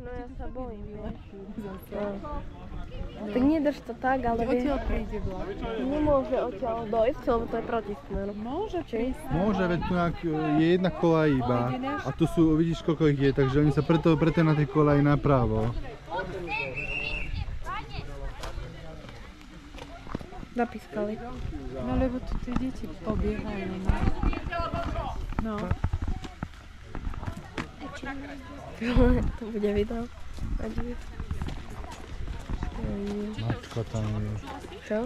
No ja sa bojím, vieš. Tak nedrž to tak, ale vieš. Odtiaľ príde vlak. Nemôže odtiaľ dojsť, lebo to je protismer. Môže prísť. Môže, veď tu je jedna kolaj iba. A tu sú, vidíš koľko ich je, takže oni sa preto na tej kolaji napravo. Napískali. No lebo tu tie deti pobiehajú. No. To bude video. Mačka tam je. Čo?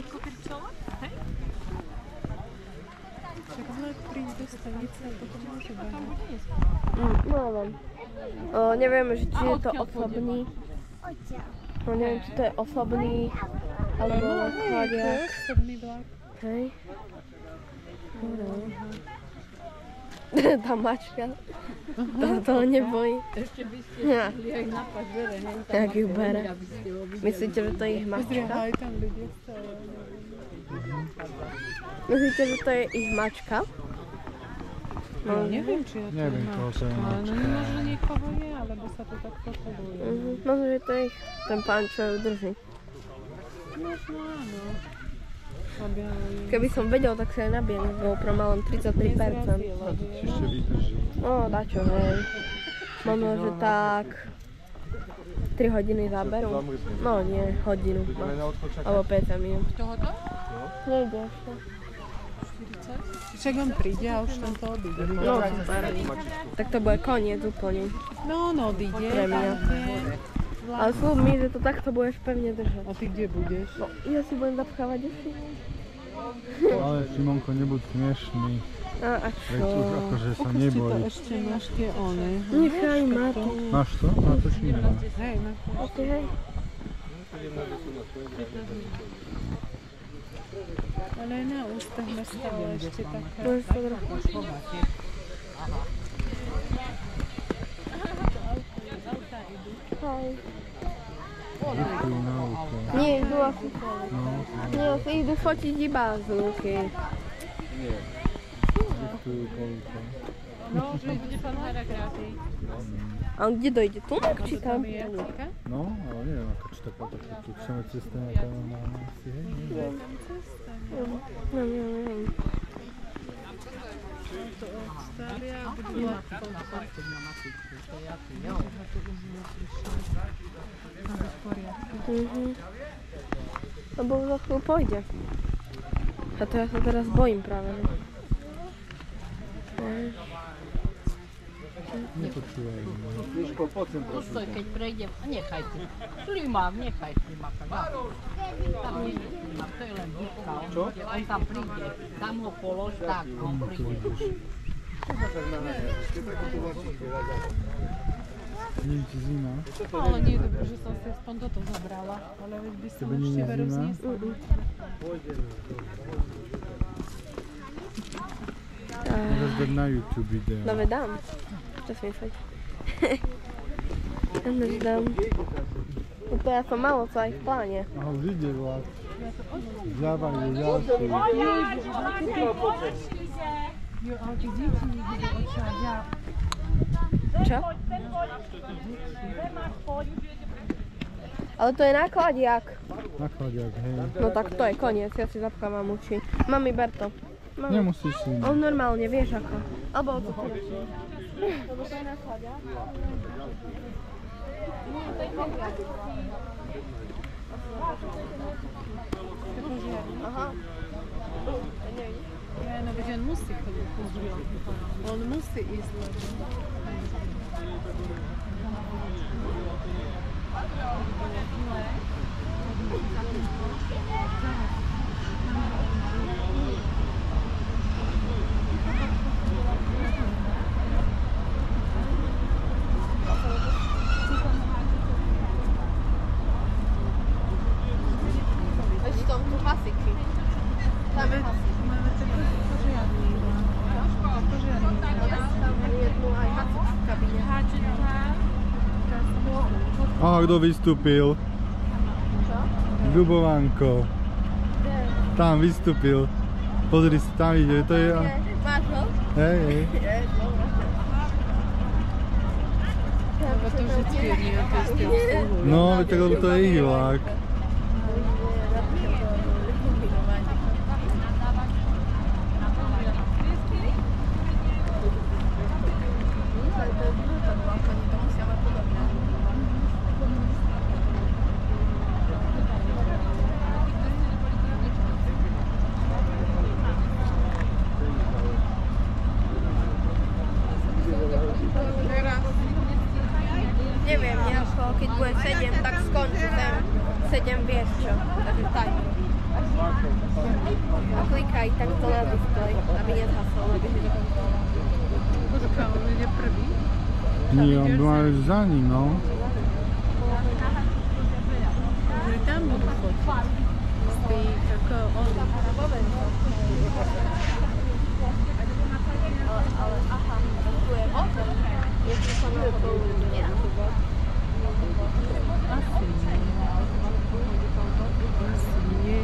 Však vlak príde do stanice a potom môže behať. No neviem. Nevieme, že či je to osobný. No neviem, či to je osobný. Alebo chladiak. Osobný vlak. Hej. Tá mačka. Toho nebojí. Ešte by ste mohli aj napad bere, hej? Jak ju bere. Myslíte, že to je ich Pozri, mačka? aj tam ľudia stále. Myslíte, že to je ich mačka? No, neviem, či je to Neviem, koho to je mačka. No mačka. možno niekoho je, alebo sa to takto choduje. Možno, že to je ich, ten pán, čo ju drží. Možno áno. Keby som vedel, tak sa aj nabijem z GoPro, má len 33%. Ešte vydrží. No, dačo, hej. Možno, že tak 3 hodiny zaberú. No nie, hodinu. No. Alebo 50 minút. Tohoto? Nejde ešte. 40? Však on príde a už tam to odíde. No super. Tak to bude koniec úplne. No, on odíde. Pre mňa. Ale slúb mi, že to takto budeš pevne držať. A ty kde budeš? No, ja si budem zapchávať deti. Ale Šimonko, nebuď smiešný. A Veď čo? už akože sa Ukáž si to neboj. ešte máš tie one. Nechaj ma tu. Máš to? No to či nemá. Hej, máš to. Ok, hej. Ale aj na ústach máš stále ešte také. Môžeš to trochu. Hej. Vyprí na auto. Nie, idú asi. No, Nie, asi idú fotiť iba z ruky. vyprí koľko. No, že bude pán Hara krátiť. A on kde dojde? Tu? Či tam? No, ale neviem, ako či taká tu chceme cesta nejaká normálna asi, hej? Neviem. No, neviem. To odstavia a budú ľahko. Lebo za chvíľu pôjde. A to ja sa teraz bojím práve. Nepočúvaj. Postoj, keď prejdem, nechajte. Slimák, nechaj slimáka. Tam nie je slimák, to je len výška. On tam príde, tam ho polož, tak on príde. Nie je ti zima? Ale nie je dobré, že som si aspoň toto zobrala. Ale veď by som Tebe nie ešte je veru zima? zniesla. Môžeš dať na YouTube video. Dáme dám. Čo si myslíš? Dáme dám. No to ja som malo co aj v pláne. Aha, už ide vlak. Zľava je ďalší. Jo, ale tí deti niekde odšadia. Čo? Ale to je nákladiak. Nakladiak, hej. No tak to je koniec, ja si zapchávam uči. Mami, ber to. Mami. Nemusíš si. On normálne, vieš ako. Alebo o to konečne. Lebo to je nákladiak. Aha. Ja, no veď on musí chodiť pozrieť. On musí ísť lebo. Ešte tam tu hasiky. Tam je hasik. Máme taký požiarný. Tam jednu aj hasik v kabíne. Aha, kto vystúpil? Ľubovanko. Tam vystúpil. Pozri si, tam ide, to je... Máš ho? Hej, hej. Tam Lebo to vždycky jedný a to isté obsluhujú. No, tak lebo to je ich vlak. Neviem, nejako, keď bude 7, tak skončí sem. 7 vieš čo, takže timer. A klikaj takto na display, aby nezhasol, aby si to kontroloval. Počkaj, on ide prvý. Nie, on má za ním, no. Že tam budú fotiť. Stojí ako on. Ale aha, tu je potom. Jestli sa na to nie. Asi nie. Asi nie.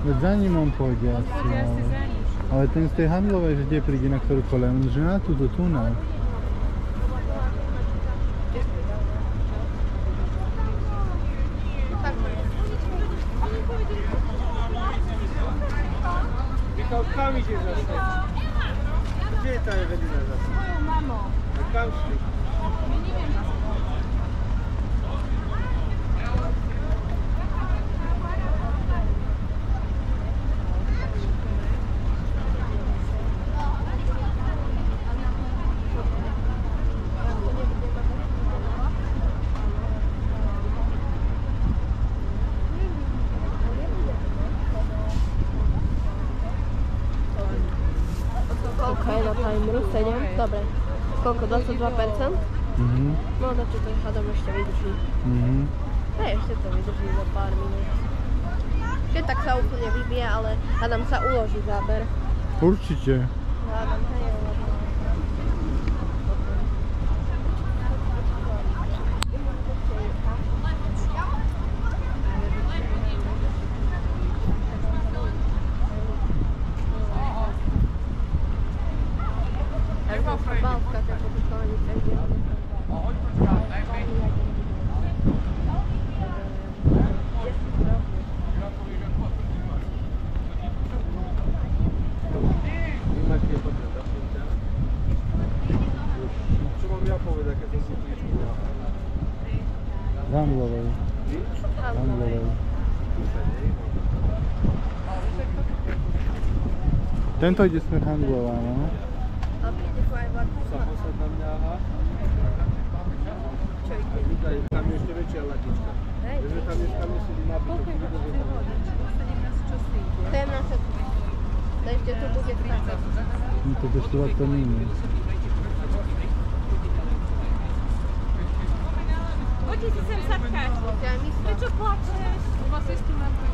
Veď za ním on pôjde asi, ale ten z tej handlovej, že kde príde na ktorú kolej, on že na túto, tu na. Michal, kam idzie zase? Gdzie ta Ewelina zase? Moją mamą. Kam szli? Ja nie wiem. Okej, na timeru 7, dobre. Koľko? 22%? No takže to hádam ešte vydrží. Ešte to vydrží za pár minút. Keď tak sa úplne vybije, ale hádam sa uloží záber. Určite. Hádam, hej, ale... Balka, tak pokochani, takže... Čo mám ja povedať, keď som si klíčku dal? Handlovej. Handlovej. Tento ide smer handlová, no. A príde tu aj vlak. Samosled na mňa, aha. Čo ide? Tutaj, tam je ešte väčšia ladička. Hej. Že tam je si nabitok. To je naša tu. Takže tu bude stáť. No to ešte vlak to nie je. Poďte si sem sadkať. Ja myslím. Prečo plačeš? Lebo si s tým napoj.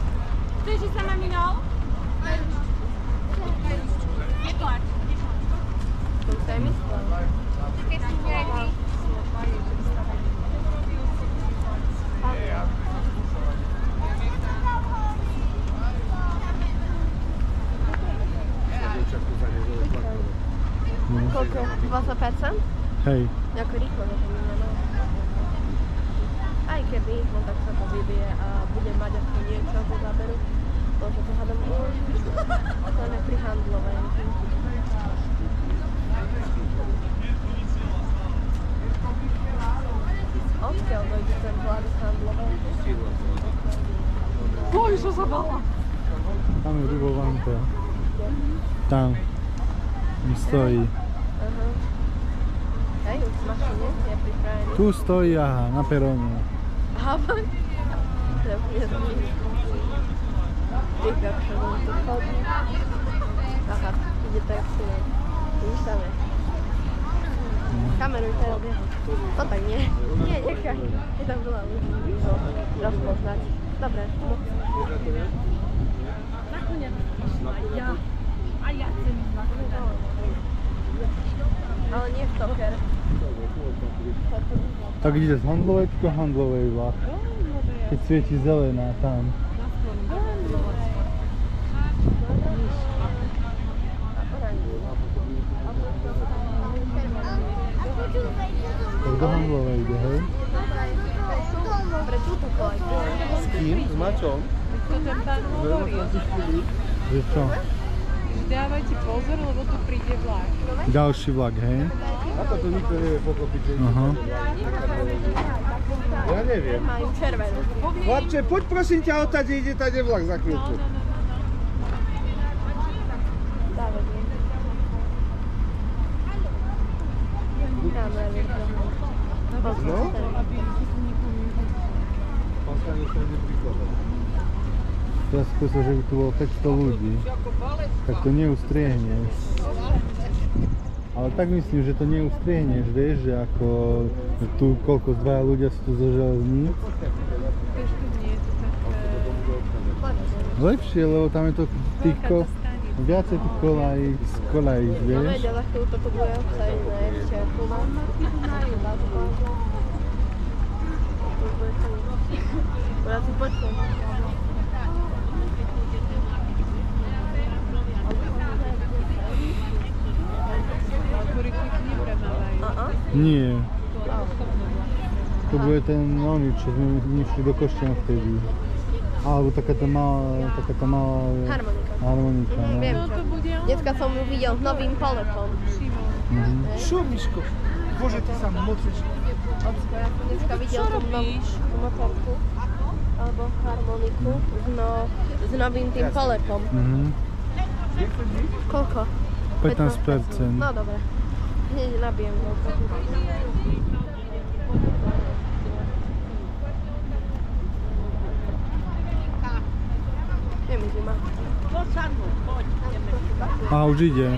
Chceš ísť sa maminou? Neplač. To sa je myslel. Keď si nejaký. Koľko? 20%? Hej. Nejako rýchlo to pomíňa, Aj keby, no tak sa to vybije a bude mať aspoň niečo do záberu. Môže to hádam uložiť. To je pri handlovej. Odkiaľ dojde ten vlak z handlovej? Oj, čo sa bala? A rybovanka. Tam. Stojí. Aha. Hej, už máš nie? Je pripravený. Tu stojí, aha, na peróne. Aha, fakt? To je úplne zaujímavé. Díka, čo on tu chodí. Aha, ide tak si ne. Vidíš tam je. Kameruj to od jeho. No tak nie. Nie, nechaj. Je tam veľa ľudí. Rozpoznať. Dobre, moc. Nakoniec išla ja. A ja chcem ísť na chvíľu. Ale nie v Toker. Tak ide z handlovej vlak. Keď svieti zelená tam. Tak do handlovej ide, hej? Pre túto kolaj. S kým? S Maťom? To ten pán hovorí. Že čo? Že dávajte pozor, lebo tu príde vlak. Ďalší vlak, hej? A to nikto nevie pochopiť, že Aha. ja neviem. Majú červenú. Chlapče, poď prosím ťa, odtade ide tady vlak za chvíľku. Dávaj mi. Kameruj to. No? Teraz skúsa, že by tu bolo 500 ľudí. Tak to neustriehneš. Ale tak myslím, že to neustriehneš, vieš, že ako tu koľko, dvaja ľudia sú tu zo železníc. Vieš, tu nie je to tak... Lepšie, lebo tam je to týchko, viacej tých kolají, No vieš. veď, ale chvíľu toto bude obsadené ešte. Tu mám. Ja si počujem. Kuriklík nepremávajú. Aha. Nie. To bude ten oný, čo sme išli do Košťan vtedy. Alebo takáto malá harmonika. No. Viem No čo. to bude on. Dneska som ju videl s novým polepom. Šimon. Mhm. Čo, Miško? Bože, ty sa moceš. Ocko, ja som dneska videl Čo tú robíš? motorku. Alebo harmoniku s novým tým polepom. Mhm. Koľko? 15%. No dobre. Hneď nabijem go. Je mi zima. A už ide.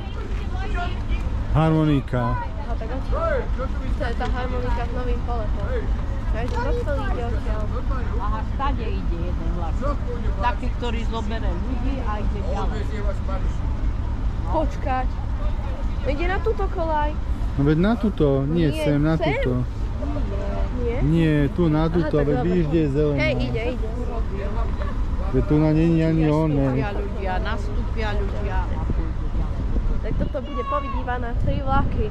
Harmonika. Aha, tak to je tá harmonika s novým polepom. Takže docela ide odtiaľ. Aha, stade ide jeden vlak. Taký, ktorý zobere ľudí a ide ďalej. Počkať. Ide na túto kolaj. No veď na túto, nie Nie, sem, na sem? túto. Nie? Nie, tu na túto, tak veď dobre. vidíš, kde je zelená. Hej, ide. Veď tu na není ani oné. Nastúpia ľudia a pôjdu ďalej. Tak toto bude povidívané 3 vlaky.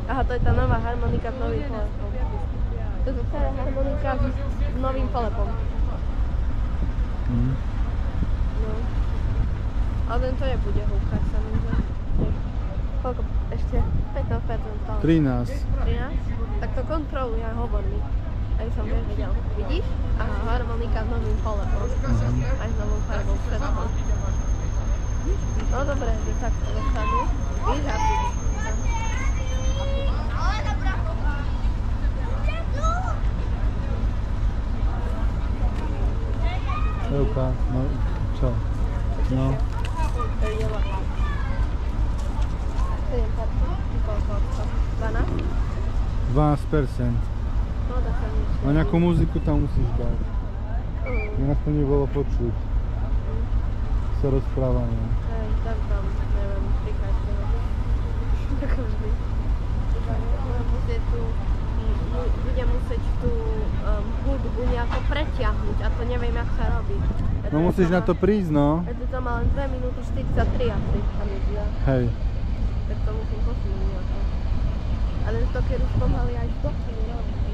Aha, to je tá nová harmonika s novým polepom. To je stará harmonika s novým polepom. Mhm. No. Ale ten to nebude húkať sa mi zdá. Koľko? Ešte? 15% stále. 13. 13? Tak to kontroluj, ja hovor mi. Aj som nevedel. Vidíš? Aha, harmonika s novým polepom. Aj s novou farbou všetko. No dobre, že takto dostanú. Víš, asi. Evka, no čo? No. To ide ľahko. 7%. Koľko? 12? 12%. No, tak sa nič. A nejakú muziku tam musíš dať. Inak to nebolo počuť. Sa rozprávame. Hej, dám tam, neviem, 3 karty. Ako vždy. Budem musieť tú hudbu nejako preťahnuť a to neviem, jak sa robí. No musíš na to prísť, no. To má len 2 minúty 43 asi, sa mi zdá. Hej. Tak to musím posunúť nejako. Ale to keď už pomaly aj stopky nerobí.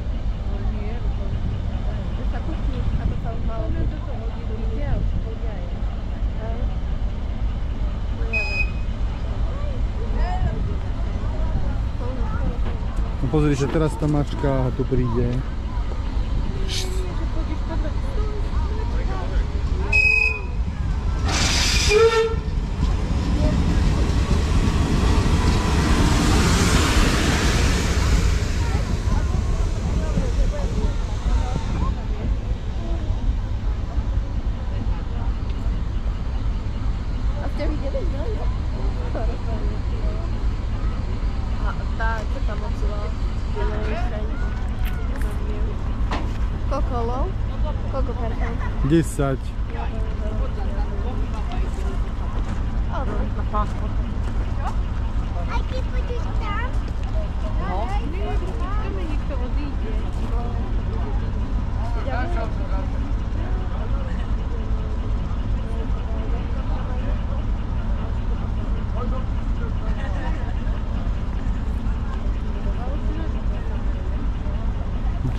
Že sa kuchni, ako sa už malo byť. Ja už poďaj. Hej. No neviem. No pozri, že teraz tá mačka a tu príde. A co tam odsyła? Koľko low? Koľko percent? 10. Chceme niekto odíde.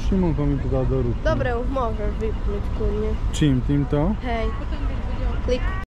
Šimonko mi to dal do ruky. Dobre, už môžeš vypnúť kľudne. Čím? Týmto? Hej. Klik.